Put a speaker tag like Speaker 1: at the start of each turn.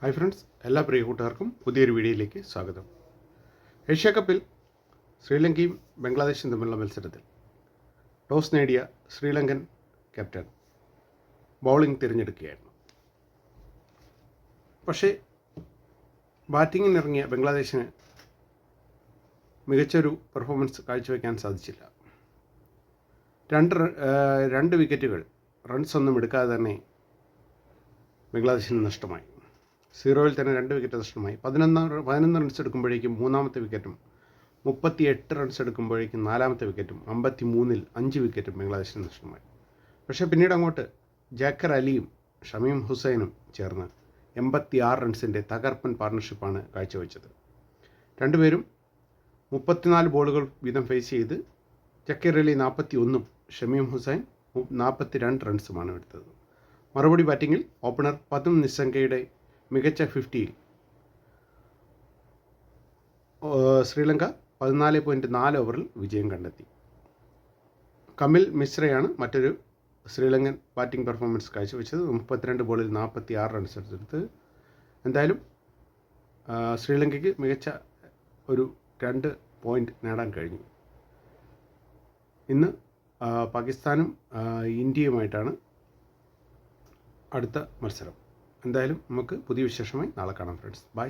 Speaker 1: Hi friends, എല്ലാ പ്രിയ കൂട്ടുകാർക്കും പുതിയൊരു വീഡിയോയിലേക്ക് സ്വാഗതം. ഏഷ്യ കപ്പിൽ ശ്രീലങ്കയും ബംഗ്ലാദേശും തമ്മിലുള്ള മത്സരത്തിൽ ടോസ് നേടിയ ശ്രീലങ്കൻ ക്യാപ്റ്റൻ ബൗളിംഗ് തിരഞ്ഞെടുക്കുകയായിരുന്നു. പക്ഷേ ബാറ്റിങ്ങിനിറങ്ങിയ ബംഗ്ലാദേശിന് മികച്ചൊരു പെർഫോമൻസ് കാഴ്ചവെക്കാൻ സാധിച്ചില്ല. രണ്ട് വിക്കറ്റുകൾ റൺസൊന്നും എടുക്കാതെ തന്നെ ബംഗ്ലാദേശിന് നഷ്ടമായി. 0-ൽ തന്നെ 2 വിക്കറ്റ് നഷ്ടമായി. 11 റൺസ് എടുക്കുമ്പോഴേക്കും മൂന്നാമത്തെ വിക്കറ്റും 38 റൺസ് എടുക്കുമ്പോഴേക്കും നാലാമത്തെ വിക്കറ്റും 53-ൽ 5 വിക്കറ്റും ബംഗ്ലാദേശിന് നഷ്ടമായി. പക്ഷേ പിന്നീട് അങ്ങോട്ട് ജാക്കർ അലിയും ഷമീം ഹുസൈനും ചേർന്ന് 86 റൺസിൻ്റെ തകർപ്പൻ പാർട്ണർഷിപ്പാണ് കാഴ്ചവെച്ചത്. രണ്ടുപേരും 34 ബോളുകൾ വീതം ഫേസ് ചെയ്ത് ജാക്കർ അലി 41ഉം ഷമീം ഹുസൈൻ 42 റൺസുമാണ് എടുത്തത്. മറുപടി ബാറ്റിങ്ങിൽ ഓപ്പണർ പതും നിസ്സംഗയുടെ മികച്ച 50-ൽ ശ്രീലങ്ക 14.4 ഓവറിൽ വിജയം കണ്ടെത്തി. കമിൽ മിശ്രയാണ് മറ്റൊരു ശ്രീലങ്കൻ ബാറ്റിംഗ് പെർഫോമൻസ് കാഴ്ചവെച്ചത്. 32 ബോളിൽ 46 റൺസ് എടുത്തെടുത്ത് എന്തായാലും ശ്രീലങ്കയ്ക്ക് മികച്ച ഒരു 2 പോയിൻ്റ് നേടാൻ കഴിഞ്ഞു. ഇന്ന് പാകിസ്ഥാനും ഇന്ത്യയുമായിട്ടാണ് അടുത്ത മത്സരം. എന്തായാലും നമുക്ക് പുതിയ വിശേഷമായി നാളെ കാണാം ഫ്രണ്ട്സ്. ബൈ.